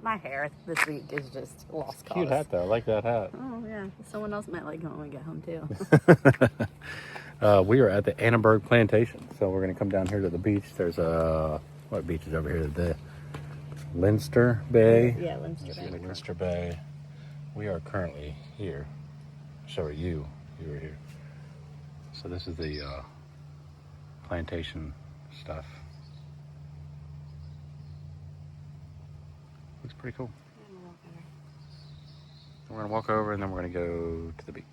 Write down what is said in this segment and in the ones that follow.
My hair this week is just lost cause. Cute hat though. I like that hat. Oh yeah, someone else might like it when we get home too. We are at the Annenberg Plantation, so we're gonna come down here to the beach. There's what beach is over here? The Leinster Bay. Yeah, Leinster Bay. Leinster Bay. We are currently here. Sorry, you were here. So this is the plantation stuff. Looks pretty cool. We're gonna walk over and then we're gonna go to the beach.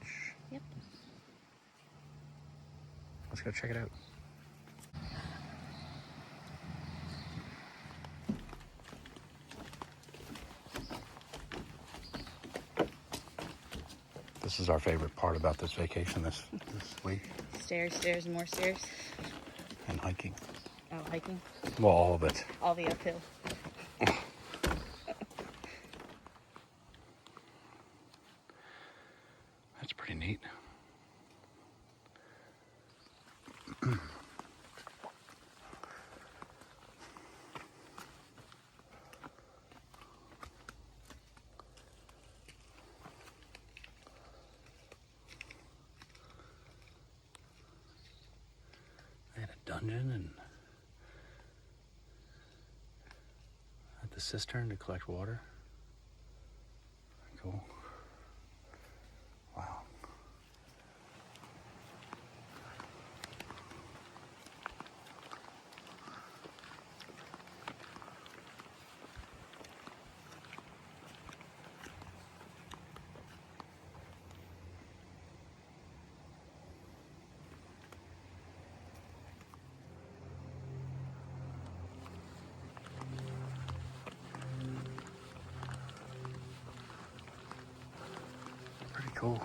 Yep. Let's go check it out. This is our favorite part about this vacation this week. Stairs, stairs, and more stairs. And hiking. Oh, hiking? Well, all of it. All the uphill. That's pretty neat. They had a dungeon and at the cistern to collect water. Cool. Wow. Pretty cool.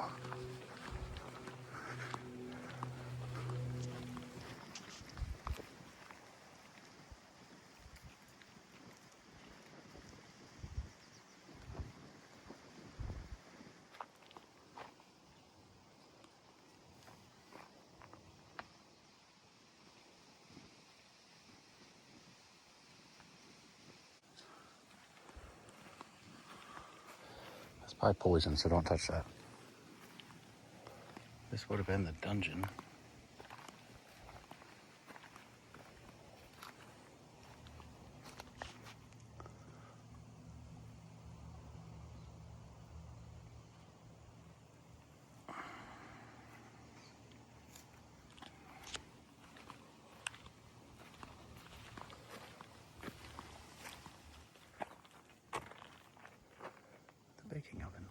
That's probably poison, so don't touch that. This would have been the dungeon. The baking oven.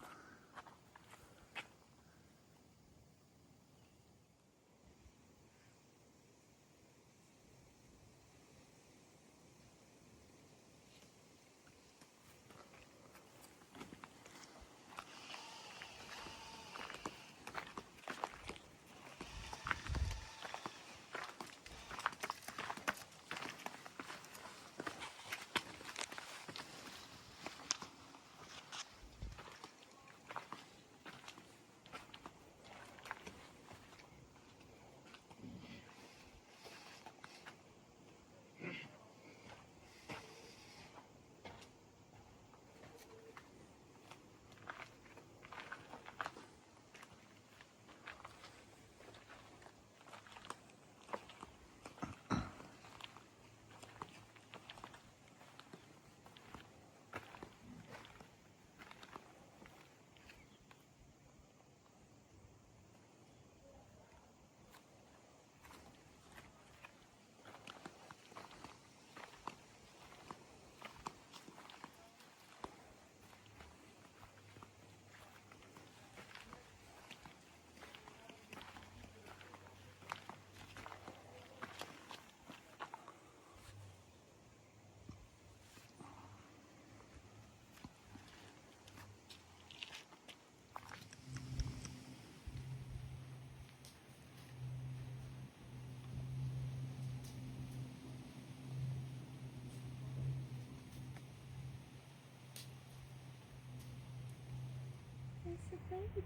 It's a baby.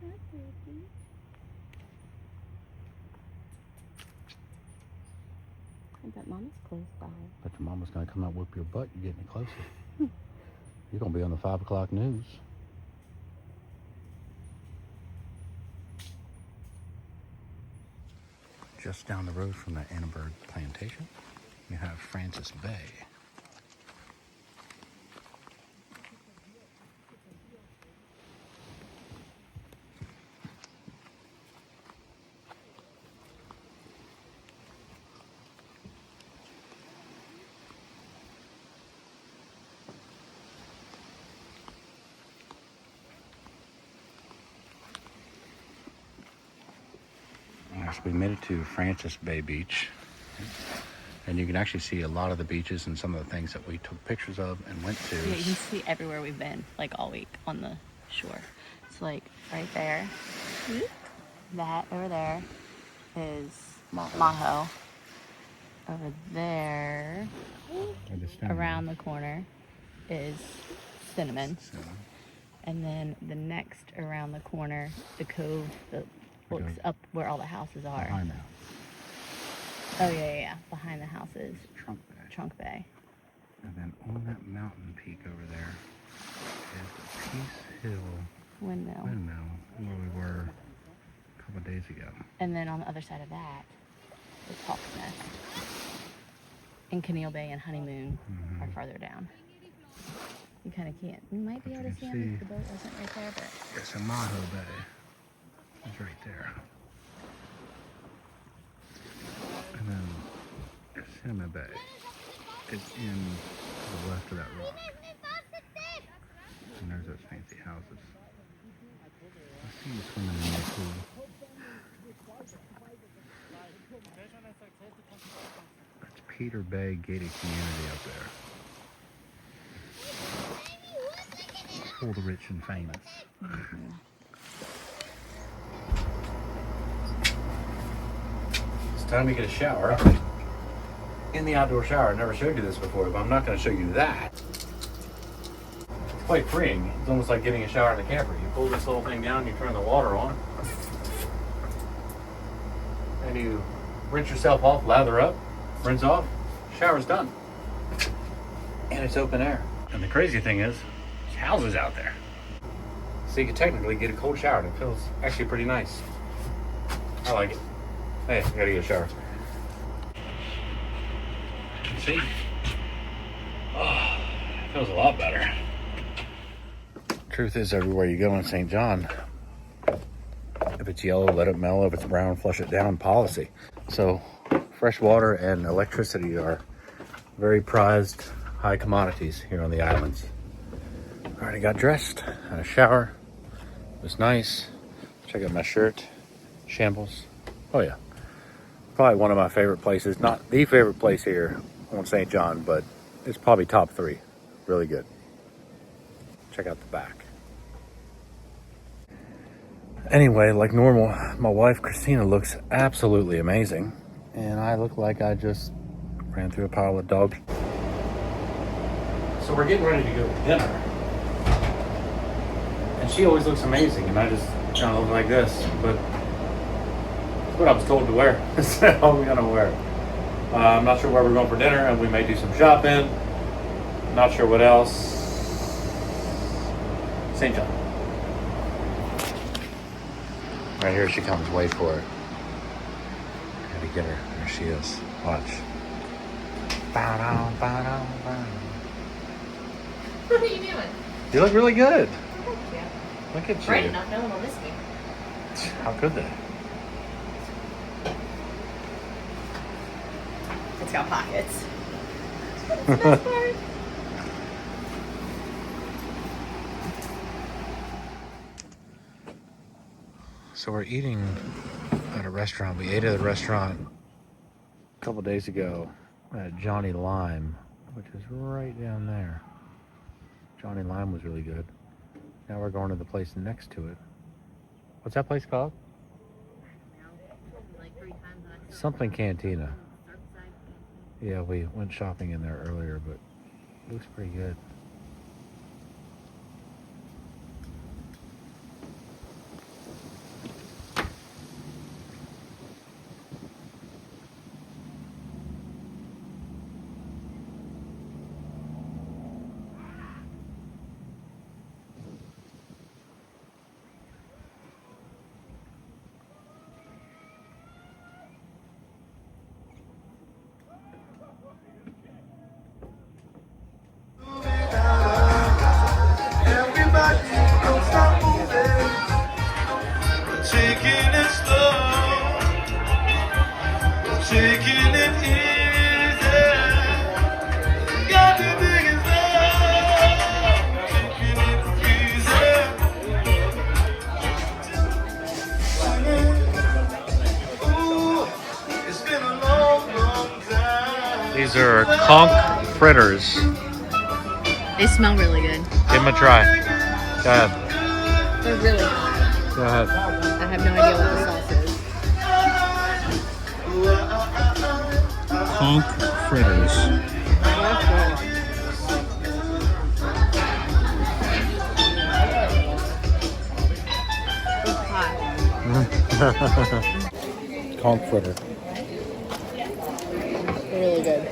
Hi, baby. But Mama's close by. But your mama's gonna come out and whip your butt. You're getting closer. You're gonna be on the 5 o'clock news. Just down the road from the Annenberg plantation, you have Francis Bay. So we made it to Francis Bay Beach, and you can actually see a lot of the beaches and some of the things that we took pictures of and went to. Yeah, you can see everywhere we've been, like all week on the shore. It's like right there. See? That over there is Maho. Over there, around the corner, is Cinnamon. And then the next around the corner, the cove that looks up where all the houses are. Behind that. Oh, yeah. Behind the houses. Trunk Bay. Bay. And then on that mountain peak over there is the Peace Hill Windmill. where we were a couple of days ago. And then on the other side of that is Hawk's Nest. And Keneal Bay and Honeymoon are farther down. You kind of can't. You might be able to see them if the boat wasn't right there, but... It's a Maho Bay. It's right there. And then Cinnamon Bay is in the left of that rock. And there's those fancy houses. I see you swimming in the pool. That's Peter Bay Gated Community up there. For the rich and famous. It's time to get a shower. In the outdoor shower. I never showed you this before, but I'm not going to show you that. It's quite freeing. It's almost like getting a shower in the camper. You pull this little thing down, you turn the water on, and you rinse yourself off, lather up, rinse off, shower's done. And it's open air. And the crazy thing is, there's houses out there. So you can technically get a cold shower, and it feels actually pretty nice. I like it. Hey, I gotta get a shower. See? Oh, it feels a lot better. Truth is, everywhere you go in St. John, if it's yellow, let it mellow. If it's brown, flush it down policy. So fresh water and electricity are very prized high commodities here on the islands. Already got dressed, had a shower. It was nice. Check out my shirt. Shambles. Oh yeah. Probably one of my favorite places. Not the favorite place here on St. John, but it's probably top 3. Really good. Check out the back. Anyway, like normal, my wife Christina looks absolutely amazing. And I look like I just ran through a pile of dogs. So we're getting ready to go to dinner. And she always looks amazing, and I just kind of look like this. But it's what I was told to wear. That's all I'm gonna wear. I'm not sure where we're going for dinner, and we may do some shopping. Not sure what else. St. John. Right here she comes. Wait for it. Gotta get her. There she is. Watch. Bow down, bow down, bow down. What are you doing? You look really good. Oh, thank you. Look at you. Bright enough, no one will miss me. How could they? It's got pockets. That's the best part. So we're eating at a restaurant. We ate at a restaurant a couple days ago at Johnny Lime, which is right down there. Johnny Lime was really good. Now we're going to the place next to it. What's that place called? Something Cantina. Yeah, we went shopping in there earlier, but it looks pretty good. it slow, taking it easy. Got to take it slow, taking it easy. Ooh, it's been a long, long time. These are conch fritters. They smell really good. Give them a try. Go ahead. They're really good. Go ahead. I have no idea what the sauce is. Conch fritters. It's hot. Conch fritter. They're really good.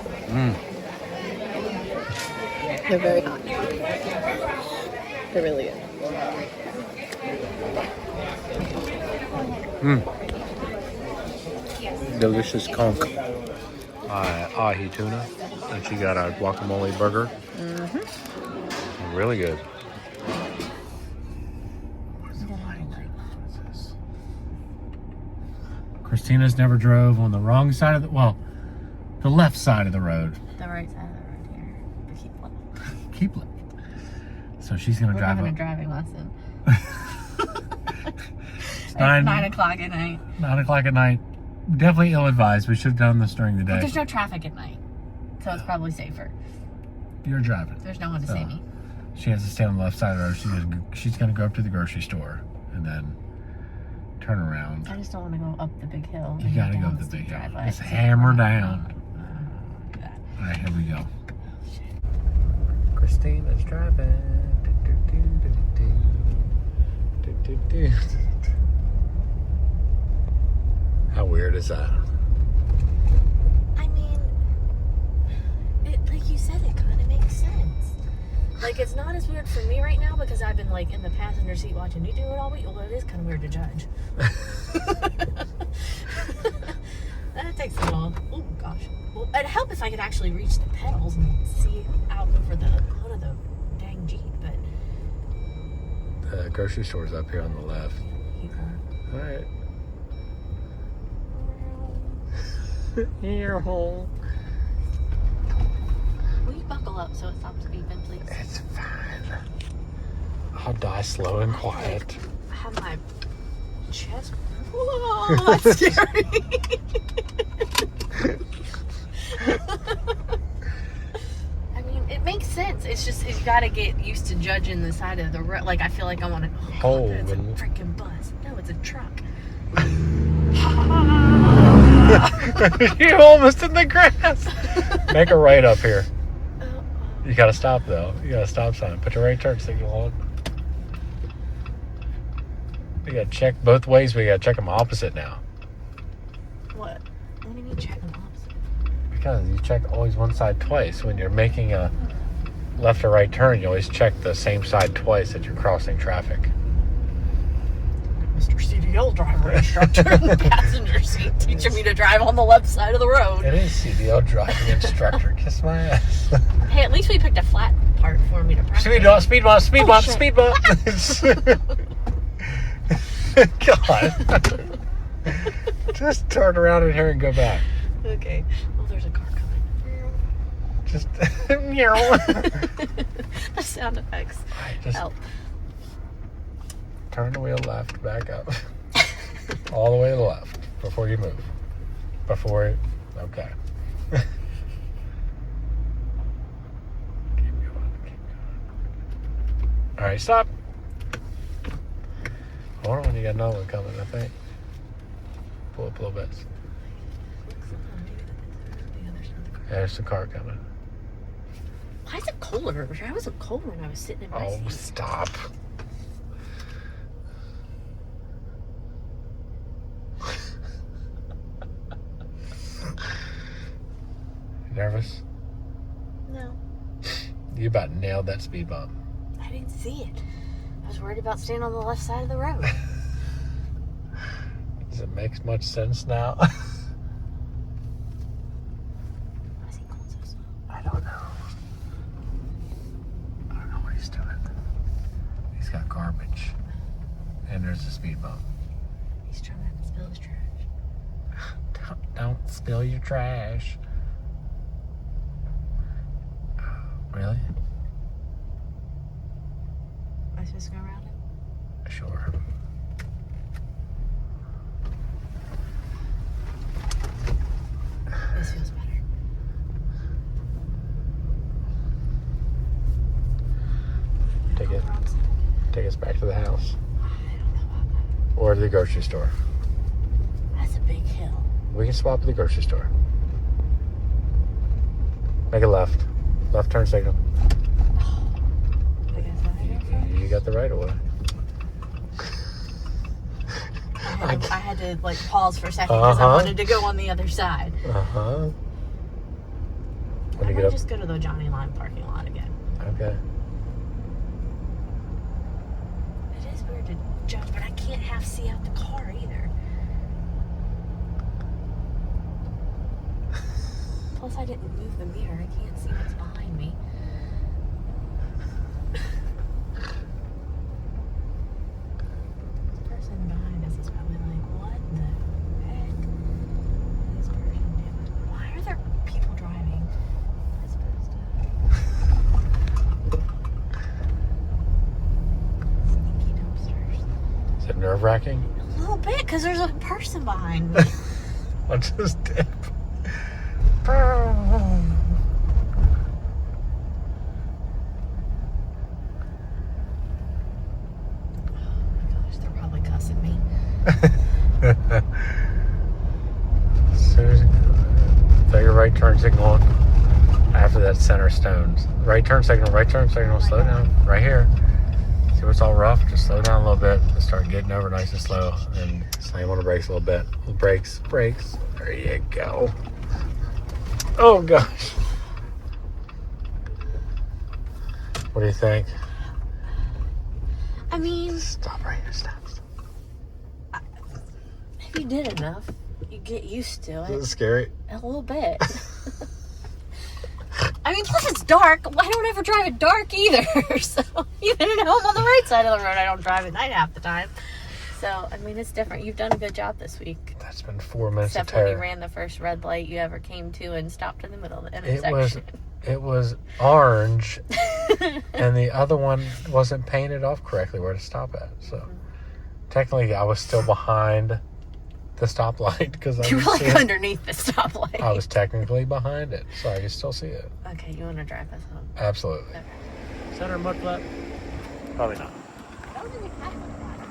They're very hot. They're really good. Delicious conch. Ahi tuna. And she got a guacamole burger. Really good. Christina's never drove on the wrong side of the, the left side of the road. The right side of the road here. But keep left. Keep left. So she's gonna We're drive having up. a driving lesson. It's At 9 o'clock at night. 9 o'clock at night. Definitely ill-advised. We should have done this during the But day. there's no traffic at night. So it's probably safer. You're driving. There's no one to see me. She has to stay on the left side of the road. She's gonna go up to the grocery store and then turn around. I just don't want to go up the big hill. You and gotta go down up the steep big hill. driveway. Just hammer down. God. All right, here we go. Christina's driving. How weird is that? I mean, like you said, it kind of makes sense. Like, it's not as weird for me right now because I've been, like, in the passenger seat watching you do it all week. Well, it is kind of weird to judge. That takes a while. Oh, gosh. Well, it'd help if I could actually reach the pedals and see out over the hood of the dang Jeep, but... The grocery store's up here on the left. Keep going. All right. Ear hole. Will you buckle up so it stops beeping, please? It's fine. I'll die slow and quiet. I have my chest. Whoa, that's scary. I mean, it makes sense. It's just you gotta get used to judging the side of the road. Like I feel like I'm on a Oh, it's a man. freaking bus. No, it's a truck. You're almost in the grass. Make a right up here. You gotta stop though. You got a stop sign. Put your right turn signal on. You gotta check both ways. We gotta check them opposite now. What? What do you mean check them opposite? Because you check always one side twice. When you're making a left or right turn, you always check the same side twice that you're crossing traffic. Mr. CDL driver instructor in the passenger seat teaching me to drive on the left side of the road. It is CDL driving instructor. Kiss my ass. Hey, at least we picked a flat part for me to practice. Speed bump, speed bump, speed Oh, bump, shit. speed bump. God. Just turn around in here and go back. Okay. Oh, there's a car coming. Just meow. The sound effects. Just Help. turn the wheel left, back up. All the way to the left before you move. Okay. Keep going. All right, stop. Hold on, you got another one coming, I think. Pull up a little bit. There's the car coming. Why is it colder? I wasn't cold when I was sitting in my Oh, seat. stop. Nervous? No, You about nailed that speed bump. I didn't see it. I was worried about staying on the left side of the road. Does it make much sense now? Why is he going so slow? I don't know. I don't know what he's doing. He's got garbage. And there's a speed bump. He's trying Don't spill your trash. Really? Am I supposed to go around it? Sure. This feels better. Take us back to the house. Or to the grocery store. That's a big hill. We can swap at the grocery store. Make a left. Left turn signal. You got the right of way. I had to like pause for a second because I wanted to go on the other side. When I you might get up. just go to the Johnny Lime parking lot again. Okay. It is weird to jump, but I can't half see out the car either. Plus, I didn't move the mirror. I can't see what's behind me. The person behind us is probably like, what the heck is this person doing? Why are there people driving? As opposed to sneaky dumpsters. Is it nerve-wracking? A little bit, because there's a person behind me. What's this dip? They're probably cussing me. As soon as throw your right turn signal on after that center stones. Right turn signal, slow down. Right here. See what's all rough? Just slow down a little bit and start getting over nice and slow. And slam on the brakes a little bit. Brakes. There you go. Oh gosh. What do you think? I mean, Stop right here, stop. if you did enough, you get used to Is it. it scary? A little bit. I mean, plus it's dark. I don't ever drive at dark either. So even at home on the right side of the road, I don't drive at night half the time. So, I mean, it's different. You've done a good job this week. That's been 4 minutes Except of when terror. you ran the first red light you ever came to and stopped in the middle of the intersection. It was orange, and the other one wasn't painted off correctly where to stop at. So technically, I was still behind the stoplight because You were like underneath the stoplight. I was technically behind it, so I could still see it. Okay, you want to drive us home? Absolutely. Okay. Is that our mud flap? Probably not. I don't think we have one.